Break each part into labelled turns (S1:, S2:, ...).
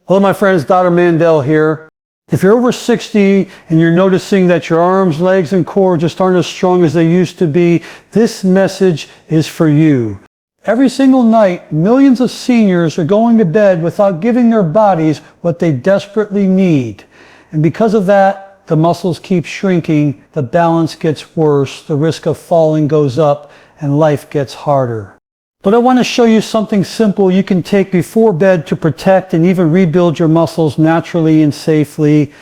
S1: Hello my friends, Dr. Mandell here. If you're over 60 and you're noticing that your arms, legs, and core just aren't as strong as they used to be, this message is for you. Every single night, millions of seniors are going to bed without giving their bodies what they desperately need. And because of that, the muscles keep shrinking, the balance gets worse, the risk of falling goes up, and life gets harder. But I want to show you something simple you can take before bed to protect and even rebuild your muscles naturally and safely.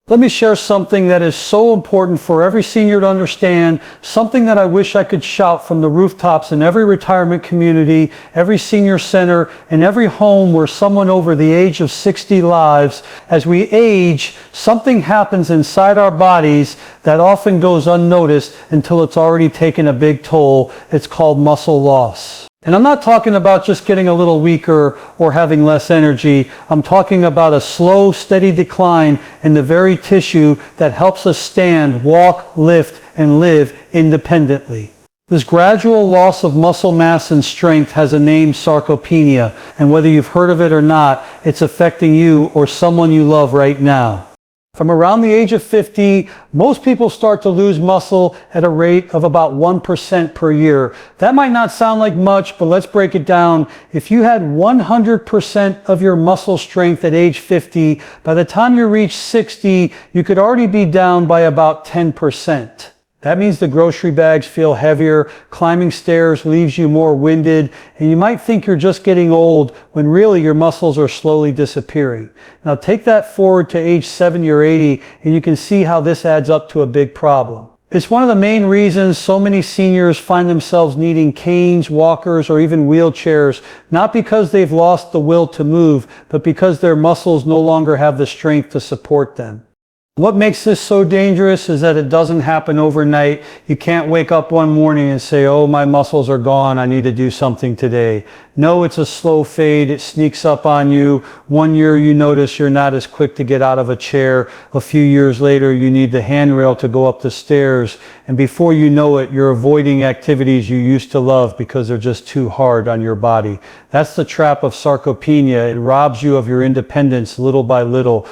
S1: Let me share something that is so important for every senior to understand, something that I wish I could shout from the rooftops in every retirement community, every senior center, and every home where someone over the age of 60 lives. As we age, something happens inside our bodies that often goes unnoticed until it's already taken a big toll. It's called muscle loss. And I'm not talking about just getting a little weaker or having less energy. I'm talking about a slow, steady decline in the very tissue that helps us stand, walk, lift, and live independently. This gradual loss of muscle mass and strength has a name, sarcopenia, and whether you've heard of it or not, it's affecting you or someone you love right now. From around the age of 50, most people start to lose muscle at a rate of about 1% per year. That might not sound like much, but let's break it down. If you had 100% of your muscle strength at age 50, by the time you reach 60, you could already be down by about 10%. That means the grocery bags feel heavier, climbing stairs leaves you more winded, and you might think you're just getting old when really your muscles are slowly disappearing. Now take that forward to age 70 or 80 and you can see how this adds up to a big problem. It's one of the main reasons so many seniors find themselves needing canes, walkers, or even wheelchairs, not because they've lost the will to move, but because their muscles no longer have the strength to support them. What makes this so dangerous is that it doesn't happen overnight. You can't wake up one morning and say, oh, my muscles are gone, I need to do something today. No, it's a slow fade. It sneaks up on you. 1 year you notice you're not as quick to get out of a chair. A few years later you need the handrail to go up the stairs. And before you know it, you're avoiding activities you used to love because they're just too hard on your body. That's the trap of sarcopenia. It robs you of your independence little by little.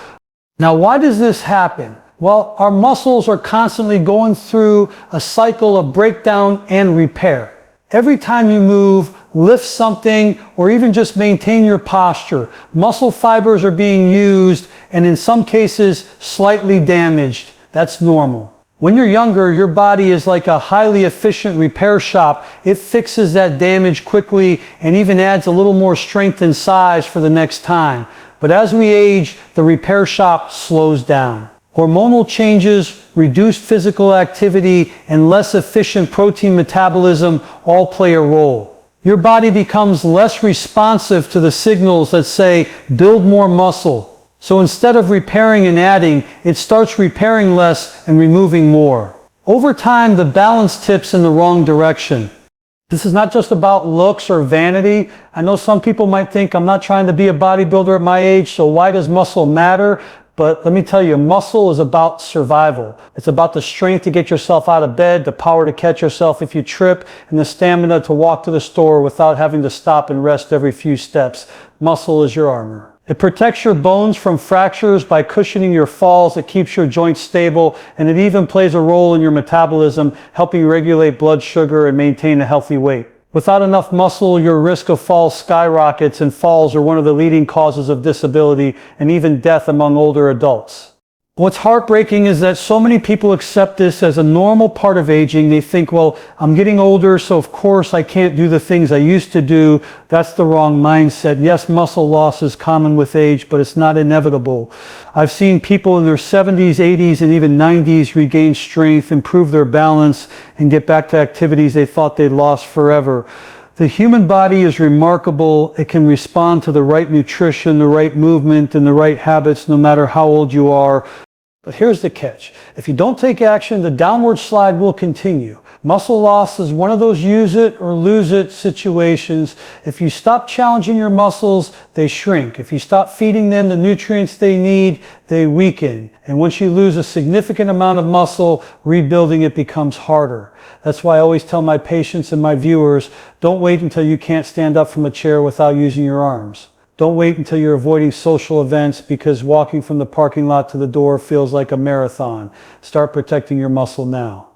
S1: Now, why does this happen? Well, our muscles are constantly going through a cycle of breakdown and repair. Every time you move, lift something, or even just maintain your posture, muscle fibers are being used and in some cases slightly damaged. That's normal. When you're younger, your body is like a highly efficient repair shop. It fixes that damage quickly and even adds a little more strength and size for the next time. But as we age, the repair shop slows down. Hormonal changes, reduced physical activity, and less efficient protein metabolism all play a role. Your body becomes less responsive to the signals that say, build more muscle. So instead of repairing and adding, it starts repairing less and removing more. Over time, the balance tips in the wrong direction. This is not just about looks or vanity. I know some people might think I'm not trying to be a bodybuilder at my age, so why does muscle matter? But let me tell you, muscle is about survival. It's about the strength to get yourself out of bed, the power to catch yourself if you trip, and the stamina to walk to the store without having to stop and rest every few steps. Muscle is your armor. It protects your bones from fractures by cushioning your falls. It keeps your joints stable, and it even plays a role in your metabolism, helping regulate blood sugar and maintain a healthy weight. Without enough muscle, your risk of falls skyrockets, and falls are one of the leading causes of disability and even death among older adults. What's heartbreaking is that so many people accept this as a normal part of aging. They think, well, I'm getting older, so of course I can't do the things I used to do. That's the wrong mindset. Yes, muscle loss is common with age, but it's not inevitable. I've seen people in their 70s, 80s, and even 90s regain strength, improve their balance, and get back to activities they thought they'd lost forever. The human body is remarkable. It can respond to the right nutrition, the right movement, and the right habits no matter how old you are. But here's the catch. If you don't take action, the downward slide will continue. Muscle loss is one of those use it or lose it situations. If you stop challenging your muscles, they shrink. If you stop feeding them the nutrients they need, they weaken. And once you lose a significant amount of muscle, rebuilding it becomes harder. That's why I always tell my patients and my viewers, don't wait until you can't stand up from a chair without using your arms. Don't wait until you're avoiding social events because walking from the parking lot to the door feels like a marathon. Start protecting your muscle now.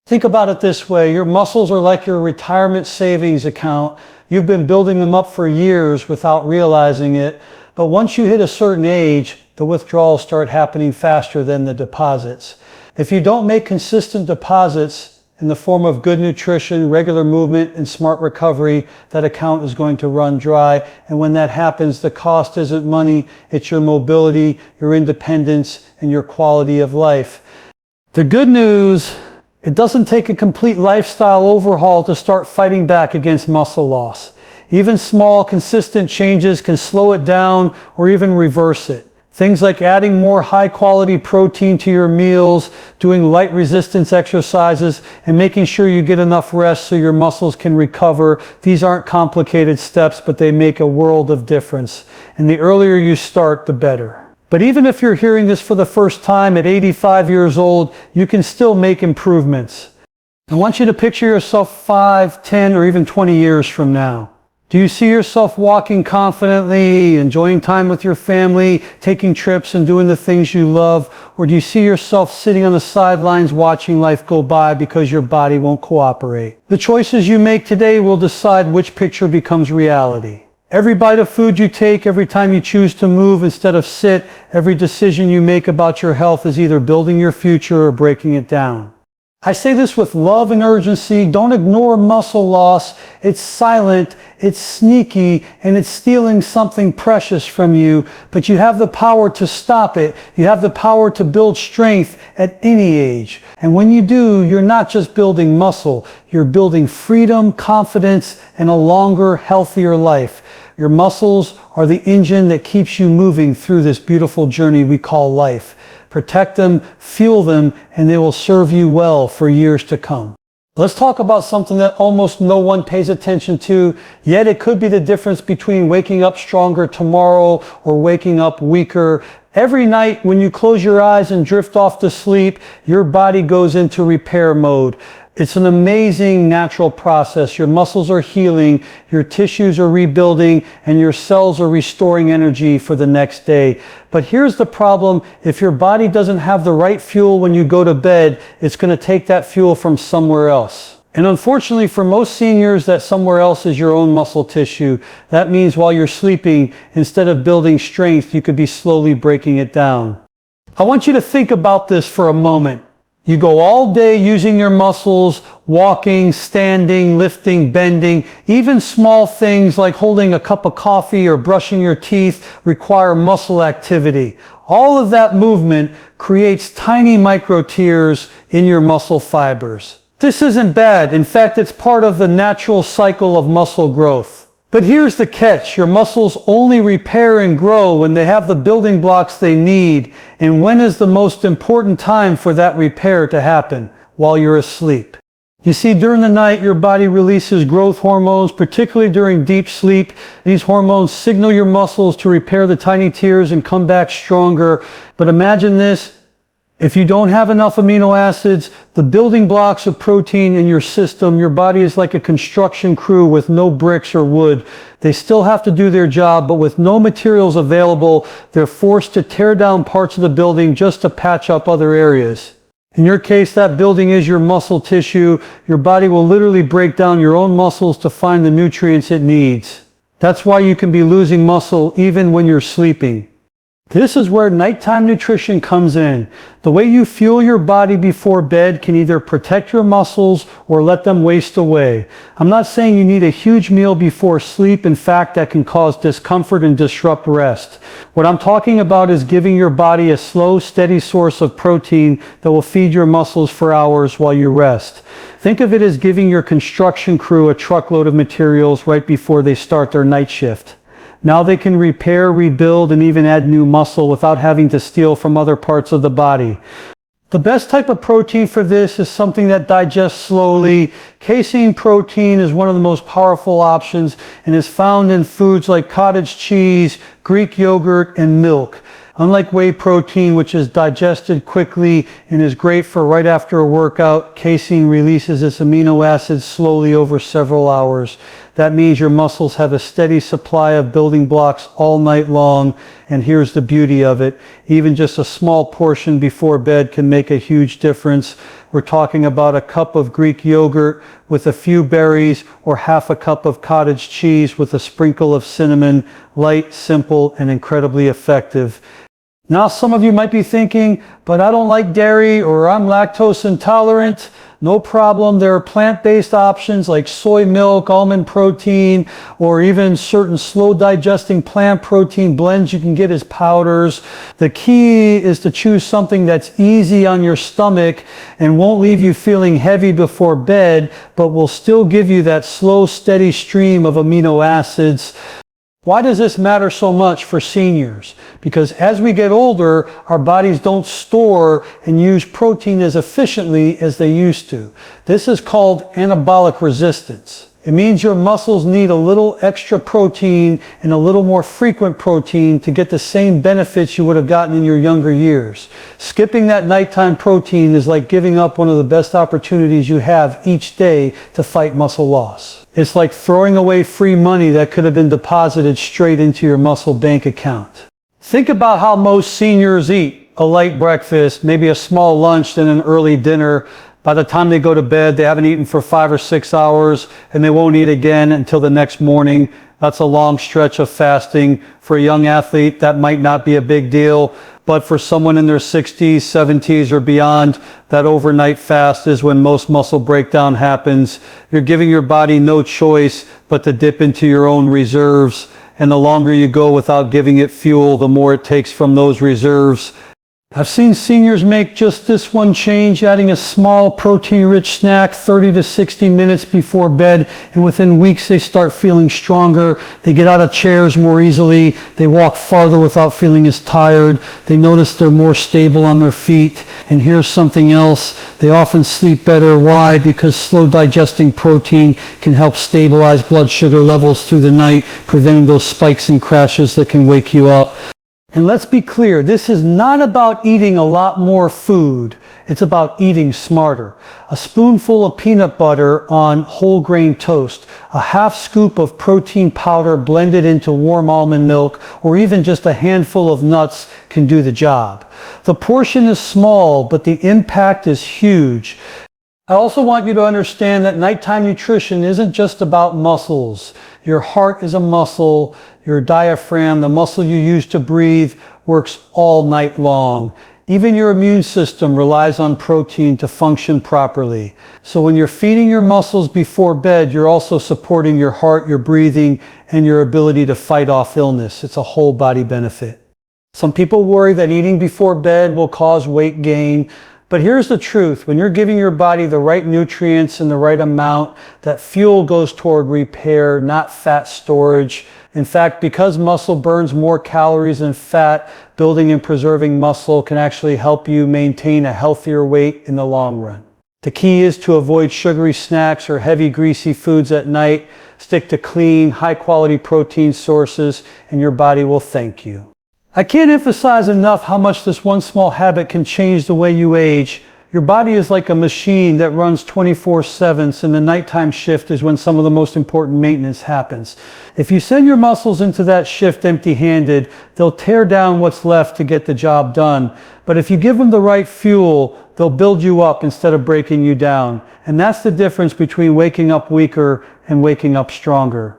S1: Think about it this way. Your muscles are like your retirement savings account. You've been building them up for years without realizing it. But once you hit a certain age, the withdrawals start happening faster than the deposits. If you don't make consistent deposits in the form of good nutrition, regular movement, and smart recovery, that account is going to run dry. And when that happens, the cost isn't money, it's your mobility, your independence, and your quality of life. The good news, it doesn't take a complete lifestyle overhaul to start fighting back against muscle loss. Even small, consistent changes can slow it down or even reverse it. Things like adding more high-quality protein to your meals, doing light resistance exercises, and making sure you get enough rest so your muscles can recover. These aren't complicated steps, but they make a world of difference. And the earlier you start, the better. But even if you're hearing this for the first time at 85 years old, you can still make improvements. I want you to picture yourself 5, 10, or even 20 years from now. Do you see yourself walking confidently, enjoying time with your family, taking trips and doing the things you love? Or do you see yourself sitting on the sidelines watching life go by because your body won't cooperate? The choices you make today will decide which picture becomes reality. Every bite of food you take, every time you choose to move instead of sit, every decision you make about your health is either building your future or breaking it down. I say this with love and urgency. Don't ignore muscle loss. It's silent, it's sneaky, and it's stealing something precious from you. But you have the power to stop it. You have the power to build strength at any age. And when you do, you're not just building muscle. You're building freedom, confidence, and a longer, healthier life. Your muscles are the engine that keeps you moving through this beautiful journey we call life. Protect them, fuel them, and they will serve you well for years to come. Let's talk about something that almost no one pays attention to, yet it could be the difference between waking up stronger tomorrow or waking up weaker. Every night when you close your eyes and drift off to sleep, your body goes into repair mode. It's an amazing natural process. Your muscles are healing, your tissues are rebuilding, and your cells are restoring energy for the next day. But here's the problem. If your body doesn't have the right fuel when you go to bed, it's going to take that fuel from somewhere else. And unfortunately for most seniors, that somewhere else is your own muscle tissue. That means while you're sleeping, instead of building strength, you could be slowly breaking it down. I want you to think about this for a moment. You go all day using your muscles, walking, standing, lifting, bending. Even small things like holding a cup of coffee or brushing your teeth require muscle activity. All of that movement creates tiny micro tears in your muscle fibers. This isn't bad. In fact, it's part of the natural cycle of muscle growth. But here's the catch. Your muscles only repair and grow when they have the building blocks they need. And when is the most important time for that repair to happen? While you're asleep. You see, during the night, your body releases growth hormones, particularly during deep sleep. These hormones signal your muscles to repair the tiny tears and come back stronger. But imagine this. If you don't have enough amino acids, the building blocks of protein in your system, your body is like a construction crew with no bricks or wood. They still have to do their job, but with no materials available, they're forced to tear down parts of the building just to patch up other areas. In your case, that building is your muscle tissue. Your body will literally break down your own muscles to find the nutrients it needs. That's why you can be losing muscle even when you're sleeping. This is where nighttime nutrition comes in. The way you fuel your body before bed can either protect your muscles or let them waste away. I'm not saying you need a huge meal before sleep. In fact, that can cause discomfort and disrupt rest. What I'm talking about is giving your body a slow, steady source of protein that will feed your muscles for hours while you rest. Think of it as giving your construction crew a truckload of materials right before they start their night shift. Now they can repair, rebuild, and even add new muscle without having to steal from other parts of the body. The best type of protein for this is something that digests slowly. Casein protein is one of the most powerful options and is found in foods like cottage cheese, Greek yogurt, and milk. Unlike whey protein, which is digested quickly and is great for right after a workout, casein releases its amino acids slowly over several hours. That means your muscles have a steady supply of building blocks all night long. And here's the beauty of it. Even just a small portion before bed can make a huge difference. We're talking about a cup of Greek yogurt with a few berries or half a cup of cottage cheese with a sprinkle of cinnamon. Light, simple, and incredibly effective. Now some of you might be thinking, but I don't like dairy or I'm lactose intolerant. No problem. There are plant-based options like soy milk, almond protein, or even certain slow digesting plant protein blends you can get as powders. The key is to choose something that's easy on your stomach and won't leave you feeling heavy before bed, but will still give you that slow, steady stream of amino acids. Why does this matter so much for seniors? Because as we get older, our bodies don't store and use protein as efficiently as they used to. This is called anabolic resistance. It means your muscles need a little extra protein and a little more frequent protein to get the same benefits you would have gotten in your younger years. Skipping that nighttime protein is like giving up one of the best opportunities you have each day to fight muscle loss. It's like throwing away free money that could have been deposited straight into your muscle bank account. Think about how most seniors eat. A light breakfast, maybe a small lunch, then an early dinner. By the time they go to bed, they haven't eaten for 5 or 6 hours, and they won't eat again until the next morning. That's a long stretch of fasting. For a young athlete, that might not be a big deal, but for someone in their 60s, 70s, or beyond, that overnight fast is when most muscle breakdown happens. You're giving your body no choice but to dip into your own reserves, and the longer you go without giving it fuel, the more it takes from those reserves. I've seen seniors make just this one change, adding a small protein-rich snack 30 to 60 minutes before bed, and within weeks they start feeling stronger. They get out of chairs more easily. They walk farther without feeling as tired. They notice they're more stable on their feet. And here's something else. They often sleep better. Why? Because slow digesting protein can help stabilize blood sugar levels through the night, preventing those spikes and crashes that can wake you up. And let's be clear, this is not about eating a lot more food. It's about eating smarter. A spoonful of peanut butter on whole grain toast, a half scoop of protein powder blended into warm almond milk, or even just a handful of nuts can do the job. The portion is small, but the impact is huge. I also want you to understand that nighttime nutrition isn't just about muscles. Your heart is a muscle. Your diaphragm, the muscle you use to breathe, works all night long. Even your immune system relies on protein to function properly. So when you're feeding your muscles before bed, you're also supporting your heart, your breathing, and your ability to fight off illness. It's a whole body benefit. Some people worry that eating before bed will cause weight gain. But here's the truth. When you're giving your body the right nutrients in the right amount, that fuel goes toward repair, not fat storage. In fact, because muscle burns more calories than fat, building and preserving muscle can actually help you maintain a healthier weight in the long run. The key is to avoid sugary snacks or heavy greasy foods at night. Stick to clean, high-quality protein sources, and your body will thank you. I can't emphasize enough how much this one small habit can change the way you age. Your body is like a machine that runs 24/7, and the nighttime shift is when some of the most important maintenance happens. If you send your muscles into that shift empty-handed, they'll tear down what's left to get the job done. But if you give them the right fuel, they'll build you up instead of breaking you down. And that's the difference between waking up weaker and waking up stronger.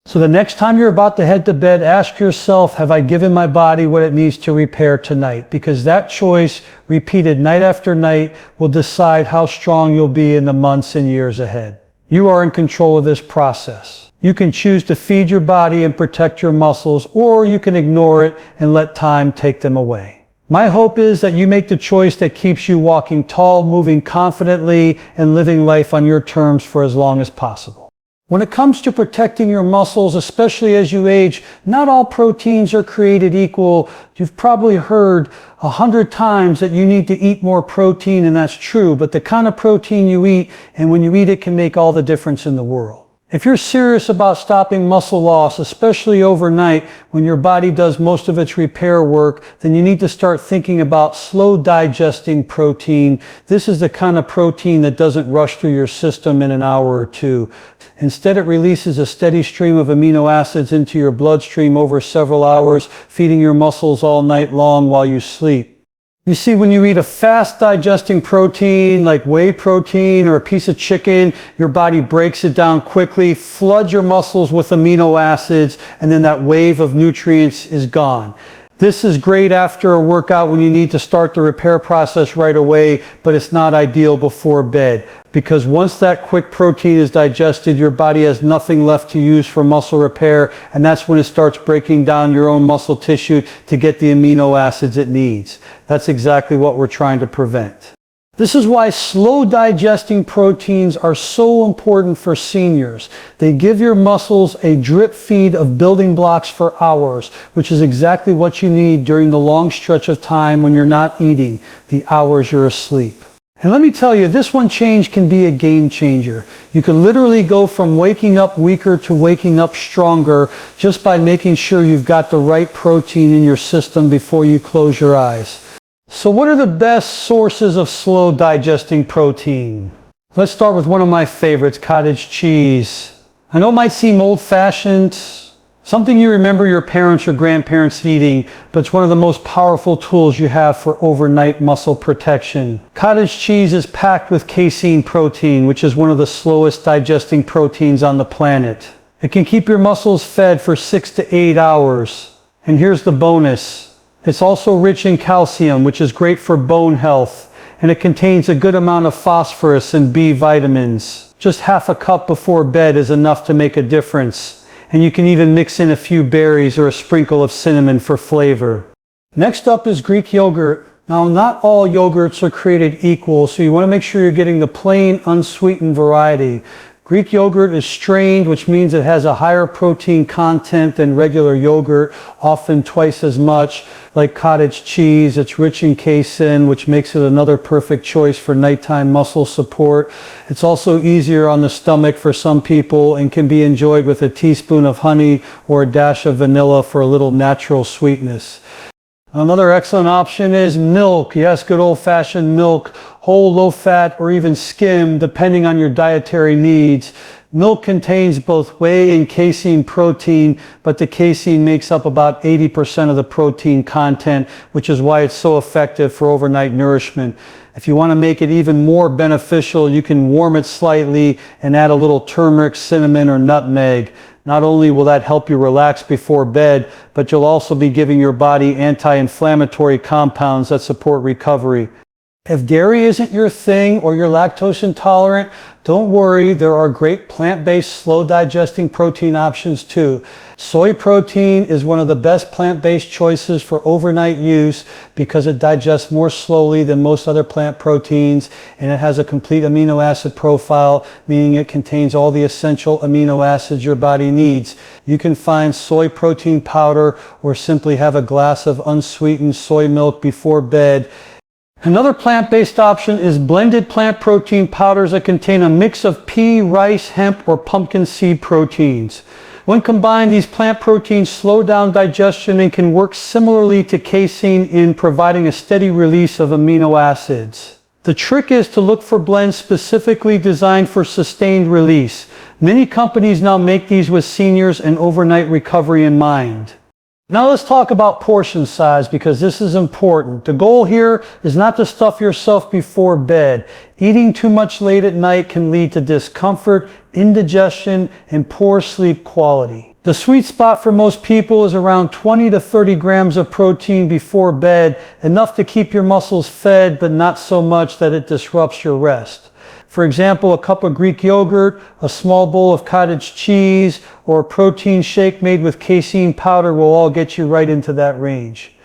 S1: So the next time you're about to head to bed, ask yourself, have I given my body what it needs to repair tonight? Because that choice, repeated night after night, will decide how strong you'll be in the months and years ahead. You are in control of this process. You can choose to feed your body and protect your muscles, or you can ignore it and let time take them away. My hope is that you make the choice that keeps you walking tall, moving confidently, and living life on your terms for as long as possible. When it comes to protecting your muscles, especially as you age, not all proteins are created equal. You've probably heard 100 times that you need to eat more protein, and that's true, but the kind of protein you eat and when you eat it can make all the difference in the world. If you're serious about stopping muscle loss, especially overnight when your body does most of its repair work, then you need to start thinking about slow digesting protein. This is the kind of protein that doesn't rush through your system in an hour or two. Instead, it releases a steady stream of amino acids into your bloodstream over several hours, feeding your muscles all night long while you sleep. You see, when you eat a fast digesting protein like whey protein or a piece of chicken, your body breaks it down quickly, floods your muscles with amino acids, and then that wave of nutrients is gone. This is great after a workout when you need to start the repair process right away, but it's not ideal before bed. Because once that quick protein is digested, your body has nothing left to use for muscle repair, and that's when it starts breaking down your own muscle tissue to get the amino acids it needs. That's exactly what we're trying to prevent. This is why slow digesting proteins are so important for seniors. They give your muscles a drip feed of building blocks for hours, which is exactly what you need during the long stretch of time when you're not eating, the hours you're asleep. And let me tell you, this one change can be a game changer. You can literally go from waking up weaker to waking up stronger just by making sure you've got the right protein in your system before you close your eyes. So what are the best sources of slow digesting protein? Let's start with one of my favorites, cottage cheese. I know it might seem old-fashioned, something you remember your parents or grandparents eating, but it's one of the most powerful tools you have for overnight muscle protection. Cottage cheese is packed with casein protein, which is one of the slowest digesting proteins on the planet. It can keep your muscles fed for 6 to 8 hours. And here's the bonus. It's also rich in calcium, which is great for bone health, and it contains a good amount of phosphorus and B vitamins. Just half a cup before bed is enough to make a difference, and you can even mix in a few berries or a sprinkle of cinnamon for flavor. Next up is Greek yogurt. Now, not all yogurts are created equal, so you want to make sure you're getting the plain, unsweetened variety. Greek yogurt is strained, which means it has a higher protein content than regular yogurt, often twice as much. Like cottage cheese, it's rich in casein, which makes it another perfect choice for nighttime muscle support. It's also easier on the stomach for some people and can be enjoyed with a teaspoon of honey or a dash of vanilla for a little natural sweetness. Another excellent option is milk. Yes, good old-fashioned milk, whole, low-fat, or even skim, depending on your dietary needs. Milk contains both whey and casein protein, but the casein makes up about 80% of the protein content, which is why it's so effective for overnight nourishment. If you want to make it even more beneficial, you can warm it slightly and add a little turmeric, cinnamon, or nutmeg. Not only will that help you relax before bed, but you'll also be giving your body anti-inflammatory compounds that support recovery. If dairy isn't your thing or you're lactose intolerant, don't worry, there are great plant-based slow digesting protein options too. Soy protein is one of the best plant-based choices for overnight use because it digests more slowly than most other plant proteins, and it has a complete amino acid profile, meaning it contains all the essential amino acids your body needs. You can find soy protein powder or simply have a glass of unsweetened soy milk before bed. Another plant-based option is blended plant protein powders that contain a mix of pea, rice, hemp, or pumpkin seed proteins. When combined, these plant proteins slow down digestion and can work similarly to casein in providing a steady release of amino acids. The trick is to look for blends specifically designed for sustained release. Many companies now make these with seniors and overnight recovery in mind. Now let's talk about portion size because this is important. The goal here is not to stuff yourself before bed. Eating too much late at night can lead to discomfort, indigestion, and poor sleep quality. The sweet spot for most people is around 20 to 30 grams of protein before bed, enough to keep your muscles fed, but not so much that it disrupts your rest. For example, a cup of Greek yogurt, a small bowl of cottage cheese, or a protein shake made with casein powder will all get you right into that range.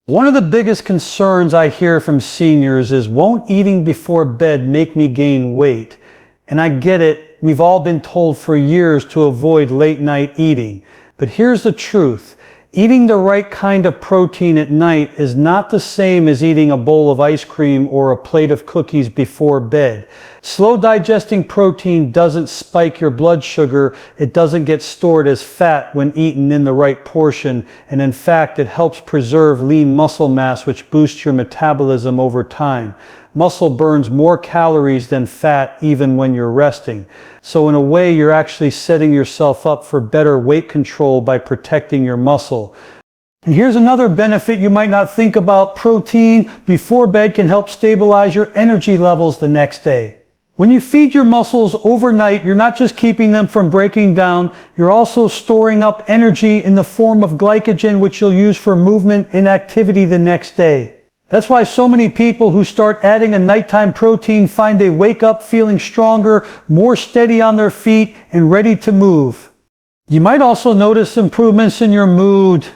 S1: One of the biggest concerns I hear from seniors is, won't eating before bed make me gain weight? And I get it, we've all been told for years to avoid late night eating. But here's the truth. Eating the right kind of protein at night is not the same as eating a bowl of ice cream or a plate of cookies before bed. Slow digesting protein doesn't spike your blood sugar. It doesn't get stored as fat when eaten in the right portion. And in fact, it helps preserve lean muscle mass, which boosts your metabolism over time. Muscle burns more calories than fat even when you're resting. So in a way, you're actually setting yourself up for better weight control by protecting your muscle. And here's another benefit you might not think about. Protein before bed can help stabilize your energy levels the next day. When you feed your muscles overnight, you're not just keeping them from breaking down, you're also storing up energy in the form of glycogen, which you'll use for movement and activity the next day. That's why so many people who start adding a nighttime protein find they wake up feeling stronger, more steady on their feet, and ready to move. You might also notice improvements in your mood.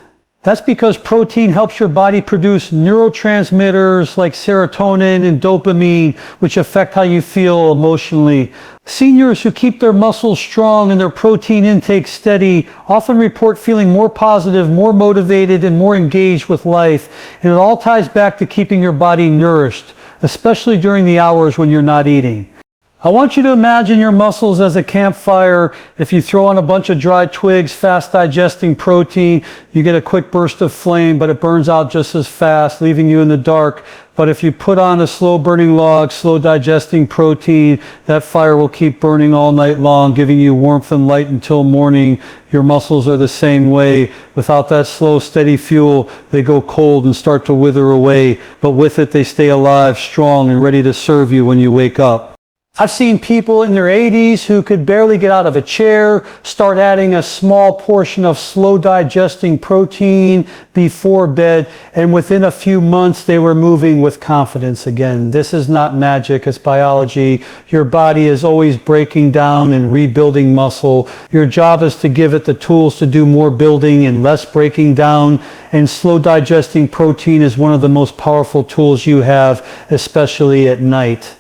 S1: That's because protein helps your body produce neurotransmitters like serotonin and dopamine, which affect how you feel emotionally. Seniors who keep their muscles strong and their protein intake steady often report feeling more positive, more motivated, and more engaged with life. And it all ties back to keeping your body nourished, especially during the hours when you're not eating. I want you to imagine your muscles as a campfire. If you throw on a bunch of dry twigs, fast digesting protein, you get a quick burst of flame, but it burns out just as fast, leaving you in the dark. But if you put on a slow burning log, slow digesting protein, that fire will keep burning all night long, giving you warmth and light until morning. Your muscles are the same way. Without that slow, steady fuel, they go cold and start to wither away. But with it, they stay alive, strong, and ready to serve you when you wake up. I've seen people in their 80s who could barely get out of a chair, start adding a small portion of slow digesting protein before bed, and within a few months they were moving with confidence again. This is not magic, it's biology. Your body is always breaking down and rebuilding muscle. Your job is to give it the tools to do more building and less breaking down, and slow digesting protein is one of the most powerful tools you have, especially at night.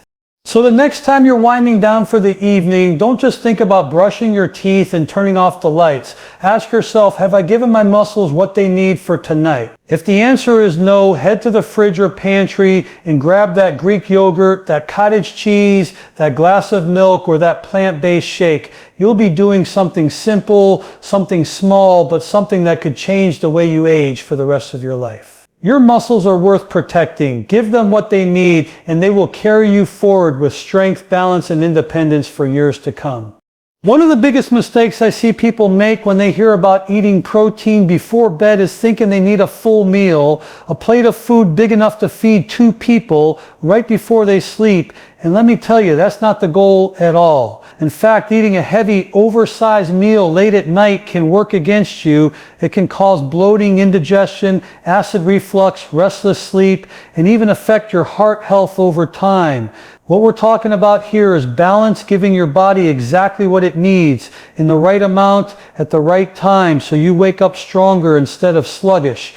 S1: So the next time you're winding down for the evening, don't just think about brushing your teeth and turning off the lights. Ask yourself, have I given my muscles what they need for tonight? If the answer is no, head to the fridge or pantry and grab that Greek yogurt, that cottage cheese, that glass of milk, or that plant-based shake. You'll be doing something simple, something small, but something that could change the way you age for the rest of your life. Your muscles are worth protecting. Give them what they need, and they will carry you forward with strength, balance, and independence for years to come. One of the biggest mistakes I see people make when they hear about eating protein before bed is thinking they need a full meal, a plate of food big enough to feed 2 people right before they sleep. And let me tell you, that's not the goal at all. In fact, eating a heavy, oversized meal late at night can work against you. It can cause bloating, indigestion, acid reflux, restless sleep, and even affect your heart health over time. What we're talking about here is balance, giving your body exactly what it needs in the right amount at the right time so you wake up stronger instead of sluggish.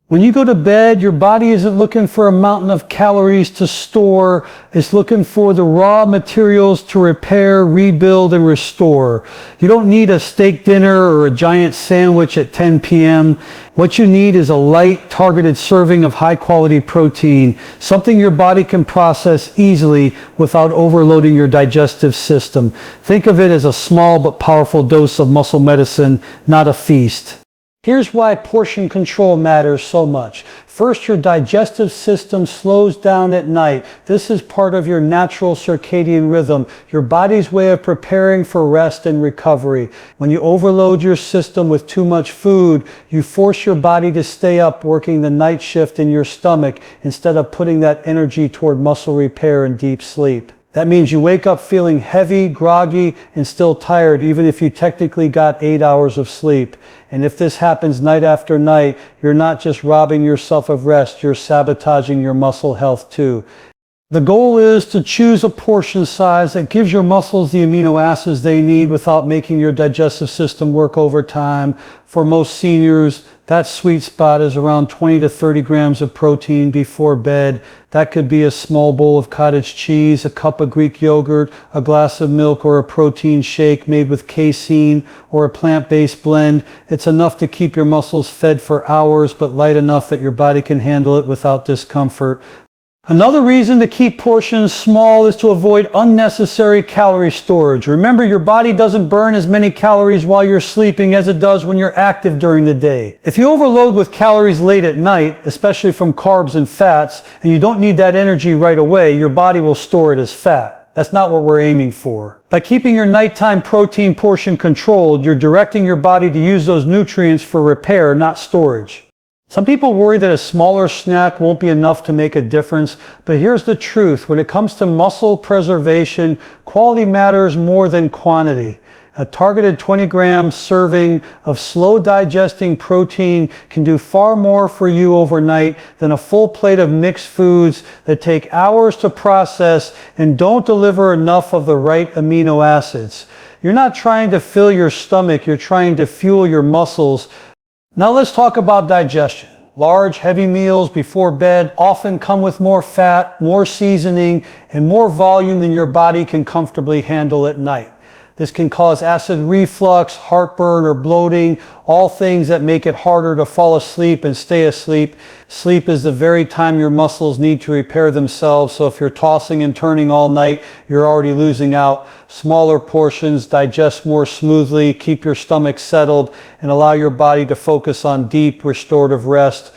S1: When you go to bed, your body isn't looking for a mountain of calories to store. It's looking for the raw materials to repair, rebuild, and restore. You don't need a steak dinner or a giant sandwich at 10 p.m. What you need is a light, targeted serving of high-quality protein, something your body can process easily without overloading your digestive system. Think of it as a small but powerful dose of muscle medicine, not a feast. Here's why portion control matters so much. First, your digestive system slows down at night. This is part of your natural circadian rhythm, your body's way of preparing for rest and recovery. When you overload your system with too much food, you force your body to stay up working the night shift in your stomach instead of putting that energy toward muscle repair and deep sleep. That means you wake up feeling heavy, groggy, and still tired, even if you technically got 8 hours of sleep. And if this happens night after night, you're not just robbing yourself of rest, you're sabotaging your muscle health too. The goal is to choose a portion size that gives your muscles the amino acids they need without making your digestive system work overtime. For most seniors, that sweet spot is around 20 to 30 grams of protein before bed. That could be a small bowl of cottage cheese, a cup of Greek yogurt, a glass of milk, or a protein shake made with casein or a plant-based blend. It's enough to keep your muscles fed for hours, but light enough that your body can handle it without discomfort. Another reason to keep portions small is to avoid unnecessary calorie storage. Remember, your body doesn't burn as many calories while you're sleeping as it does when you're active during the day. If you overload with calories late at night, especially from carbs and fats, and you don't need that energy right away, your body will store it as fat. That's not what we're aiming for. By keeping your nighttime protein portion controlled, you're directing your body to use those nutrients for repair, not storage. Some people worry that a smaller snack won't be enough to make a difference, but here's the truth. When it comes to muscle preservation, quality matters more than quantity. A targeted 20-gram serving of slow-digesting protein can do far more for you overnight than a full plate of mixed foods that take hours to process and don't deliver enough of the right amino acids. You're not trying to fill your stomach, you're trying to fuel your muscles. Now let's talk about digestion. Large, heavy meals before bed often come with more fat, more seasoning, and more volume than your body can comfortably handle at night. This can cause acid reflux, heartburn, or bloating, all things that make it harder to fall asleep and stay asleep. Sleep is the very time your muscles need to repair themselves, so if you're tossing and turning all night, you're already losing out. Smaller portions digest more smoothly, keep your stomach settled, and allow your body to focus on deep, restorative rest.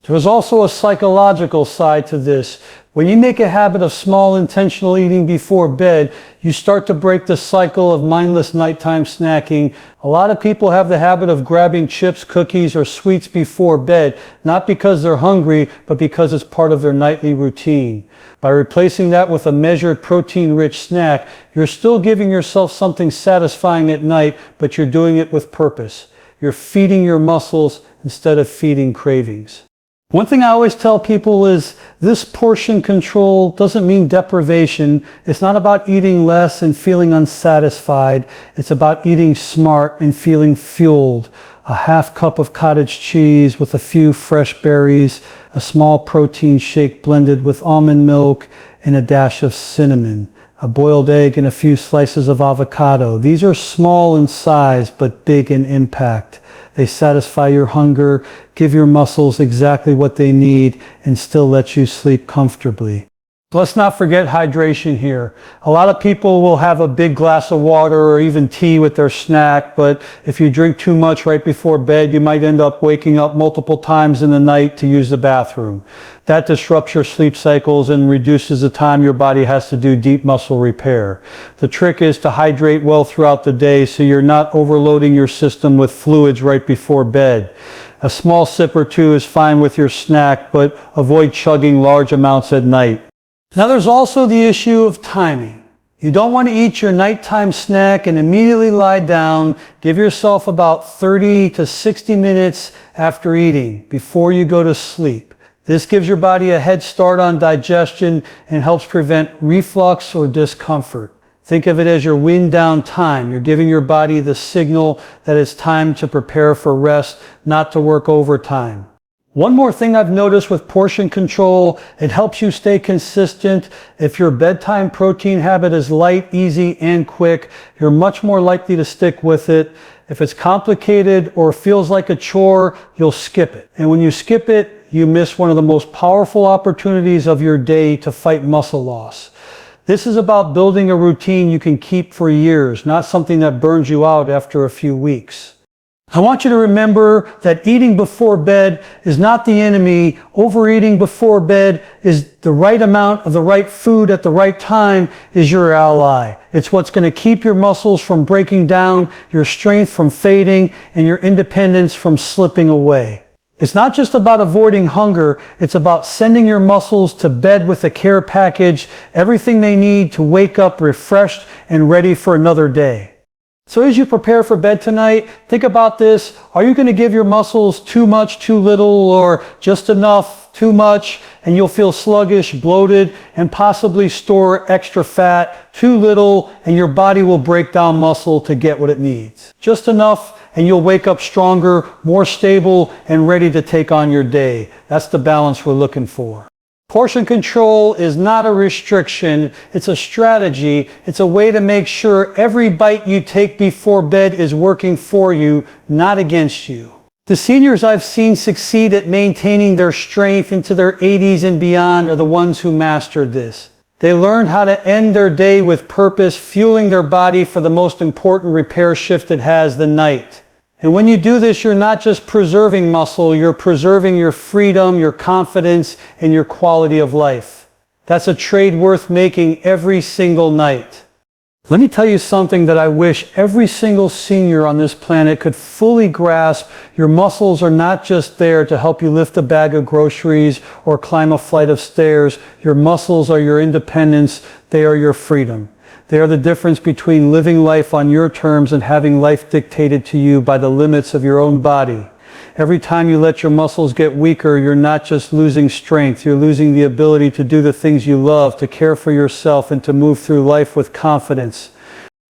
S1: There's also a psychological side to this. When you make a habit of small intentional eating before bed, you start to break the cycle of mindless nighttime snacking. A lot of people have the habit of grabbing chips, cookies, or sweets before bed, not because they're hungry, but because it's part of their nightly routine. By replacing that with a measured protein-rich snack, you're still giving yourself something satisfying at night, but you're doing it with purpose. You're feeding your muscles instead of feeding cravings. One thing I always tell people is this portion control doesn't mean deprivation. It's not about eating less and feeling unsatisfied. It's about eating smart and feeling fueled. A half cup of cottage cheese with a few fresh berries, a small protein shake blended with almond milk and a dash of cinnamon, a boiled egg and a few slices of avocado. These are small in size but big in impact. They satisfy your hunger, give your muscles exactly what they need, and still let you sleep comfortably. Let's not forget hydration here. A lot of people will have a big glass of water or even tea with their snack, but if you drink too much right before bed, you might end up waking up multiple times in the night to use the bathroom. That disrupts your sleep cycles and reduces the time your body has to do deep muscle repair. The trick is to hydrate well throughout the day so you're not overloading your system with fluids right before bed. A small sip or two is fine with your snack, but avoid chugging large amounts at night. Now there's also the issue of timing. You don't want to eat your nighttime snack and immediately lie down. Give yourself about 30 to 60 minutes after eating before you go to sleep. This gives your body a head start on digestion and helps prevent reflux or discomfort. Think of it as your wind down time. You're giving your body the signal that it's time to prepare for rest, not to work overtime. One more thing I've noticed with portion control, it helps you stay consistent. If your bedtime protein habit is light, easy, and quick, you're much more likely to stick with it. If it's complicated or feels like a chore, you'll skip it. And when you skip it, you miss one of the most powerful opportunities of your day to fight muscle loss. This is about building a routine you can keep for years, not something that burns you out after a few weeks. I want you to remember that eating before bed is not the enemy. Overeating before bed is the right amount of the right food at the right time is your ally. It's what's going to keep your muscles from breaking down, your strength from fading, and your independence from slipping away. It's not just about avoiding hunger. It's about sending your muscles to bed with a care package, everything they need to wake up refreshed and ready for another day. So as you prepare for bed tonight, think about this. Are you going to give your muscles too much, too little, or just enough, too much, and you'll feel sluggish, bloated, and possibly store extra fat? Too little, and your body will break down muscle to get what it needs. Just enough, and you'll wake up stronger, more stable, and ready to take on your day. That's the balance we're looking for. Portion control is not a restriction, it's a strategy. It's a way to make sure every bite you take before bed is working for you, not against you. The seniors I've seen succeed at maintaining their strength into their 80s and beyond are the ones who mastered this. They learned how to end their day with purpose, fueling their body for the most important repair shift it has, the night. And when you do this, you're not just preserving muscle, you're preserving your freedom, your confidence, and your quality of life. That's a trade worth making every single night. Let me tell you something that I wish every single senior on this planet could fully grasp. Your muscles are not just there to help you lift a bag of groceries or climb a flight of stairs. Your muscles are your independence. They are your freedom. They are the difference between living life on your terms and having life dictated to you by the limits of your own body. Every time you let your muscles get weaker, you're not just losing strength, you're losing the ability to do the things you love, to care for yourself, and to move through life with confidence.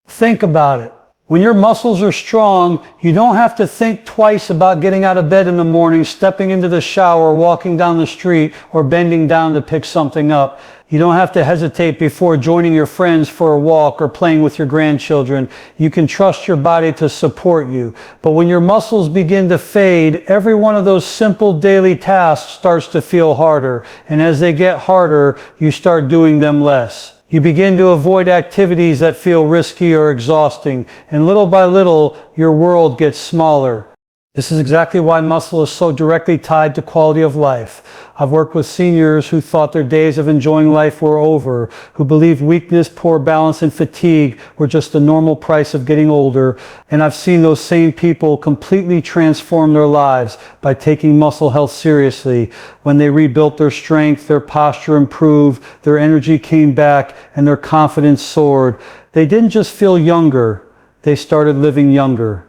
S1: Think about it. When your muscles are strong, you don't have to think twice about getting out of bed in the morning, stepping into the shower, walking down the street, or bending down to pick something up. You don't have to hesitate before joining your friends for a walk or playing with your grandchildren. You can trust your body to support you. But when your muscles begin to fade, every one of those simple daily tasks starts to feel harder. And as they get harder, you start doing them less. You begin to avoid activities that feel risky or exhausting. And little by little, your world gets smaller. This is exactly why muscle is so directly tied to quality of life. I've worked with seniors who thought their days of enjoying life were over, who believed weakness, poor balance, and fatigue were just the normal price of getting older. And I've seen those same people completely transform their lives by taking muscle health seriously. When they rebuilt their strength, their posture improved, their energy came back, and their confidence soared. They didn't just feel younger, they started living younger.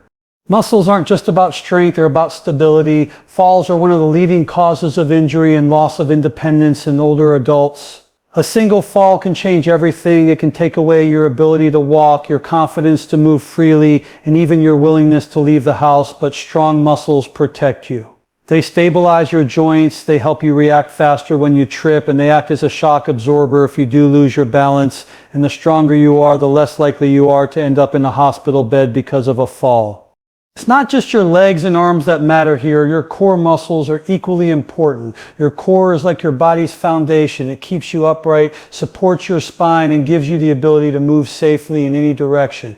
S1: Muscles aren't just about strength, they're about stability. Falls are one of the leading causes of injury and loss of independence in older adults. A single fall can change everything. It can take away your ability to walk, your confidence to move freely, and even your willingness to leave the house, but strong muscles protect you. They stabilize your joints, they help you react faster when you trip, and they act as a shock absorber if you do lose your balance. And the stronger you are, the less likely you are to end up in a hospital bed because of a fall. It's not just your legs and arms that matter here. Your core muscles are equally important. Your core is like your body's foundation. It keeps you upright, supports your spine, and gives you the ability to move safely in any direction.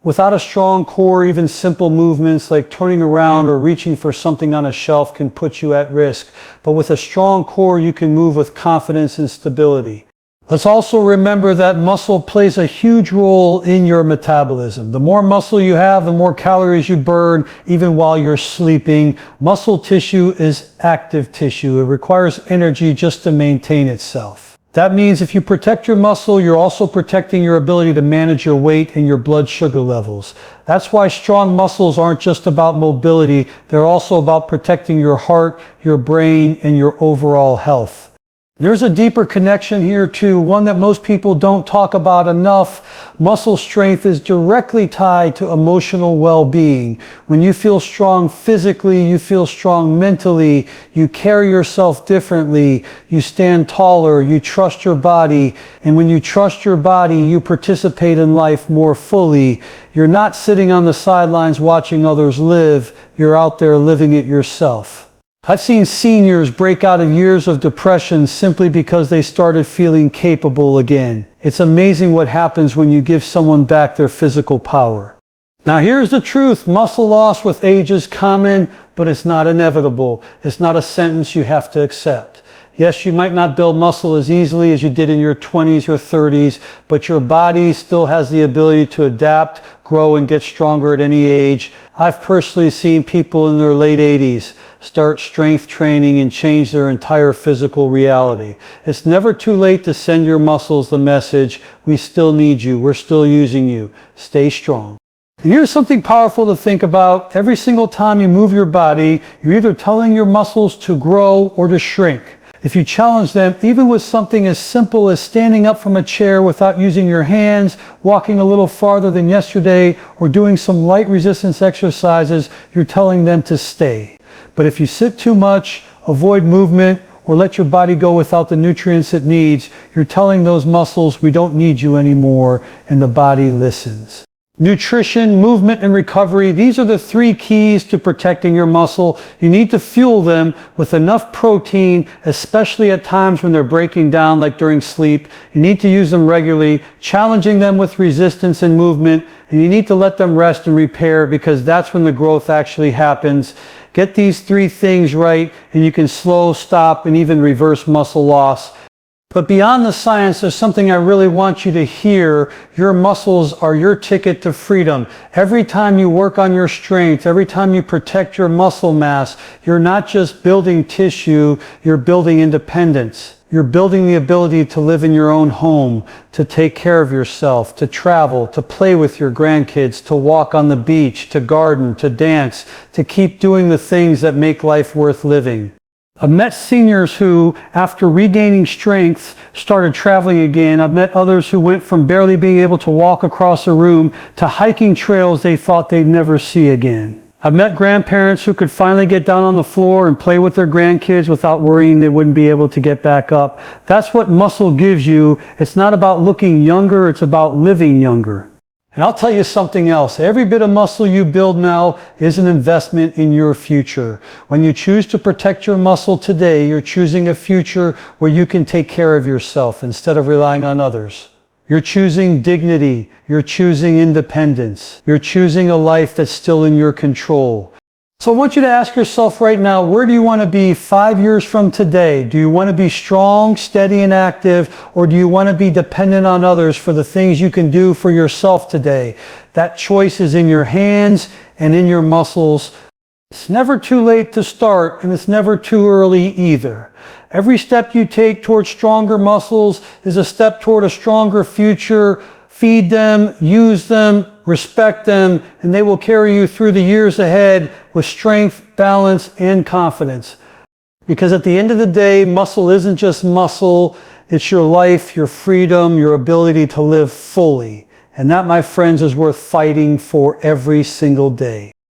S1: Without a strong core, even simple movements like turning around or reaching for something on a shelf can put you at risk. But with a strong core, you can move with confidence and stability. Let's also remember that muscle plays a huge role in your metabolism. The more muscle you have, the more calories you burn, even while you're sleeping. Muscle tissue is active tissue. It requires energy just to maintain itself. That means if you protect your muscle, you're also protecting your ability to manage your weight and your blood sugar levels. That's why strong muscles aren't just about mobility. They're also about protecting your heart, your brain, and your overall health. There's a deeper connection here too, one that most people don't talk about enough. Muscle strength is directly tied to emotional well-being. When you feel strong physically, you feel strong mentally, you carry yourself differently, you stand taller, you trust your body, and when you trust your body, you participate in life more fully. You're not sitting on the sidelines watching others live, you're out there living it yourself. I've seen seniors break out of years of depression simply because they started feeling capable again. It's amazing what happens when you give someone back their physical power. Now here's the truth, muscle loss with age is common, but it's not inevitable. It's not a sentence you have to accept. Yes, you might not build muscle as easily as you did in your 20s or 30s, but your body still has the ability to adapt, grow, and get stronger at any age. I've personally seen people in their late 80s start strength training and change their entire physical reality. It's never too late to send your muscles the message, we still need you, we're still using you. Stay strong. And here's something powerful to think about. Every single time you move your body, you're either telling your muscles to grow or to shrink. If you challenge them, even with something as simple as standing up from a chair without using your hands, walking a little farther than yesterday, or doing some light resistance exercises, you're telling them to stay. But if you sit too much, avoid movement, or let your body go without the nutrients it needs, you're telling those muscles, we don't need you anymore, and the body listens. Nutrition, movement, and recovery, these are the three keys to protecting your muscle. You need to fuel them with enough protein, especially at times when they're breaking down, like during sleep. You need to use them regularly, challenging them with resistance and movement, and you need to let them rest and repair, because that's when the growth actually happens. Get these three things right, and you can slow, stop, and even reverse muscle loss. But beyond the science, there's something I really want you to hear. Your muscles are your ticket to freedom. Every time you work on your strength, every time you protect your muscle mass, you're not just building tissue, you're building independence. You're building the ability to live in your own home, to take care of yourself, to travel, to play with your grandkids, to walk on the beach, to garden, to dance, to keep doing the things that make life worth living. I've met seniors who, after regaining strength, started traveling again. I've met others who went from barely being able to walk across a room to hiking trails they thought they'd never see again. I've met grandparents who could finally get down on the floor and play with their grandkids without worrying they wouldn't be able to get back up. That's what muscle gives you. It's not about looking younger, it's about living younger. And I'll tell you something else. Every bit of muscle you build now is an investment in your future. When you choose to protect your muscle today, you're choosing a future where you can take care of yourself instead of relying on others. You're choosing dignity. You're choosing independence. You're choosing a life that's still in your control. So I want you to ask yourself right now, where do you want to be 5 years from today? Do you want to be strong, steady, and active, or do you want to be dependent on others for the things you can do for yourself today? That choice is in your hands and in your muscles. It's never too late to start, and it's never too early either. Every step you take towards stronger muscles is a step toward a stronger future. Feed them, use them, respect them, and they will carry you through the years ahead with strength, balance, and confidence. Because at the end of the day, muscle isn't just muscle, it's your life, your freedom, your ability to live fully. And that, my friends, is worth fighting for every single day.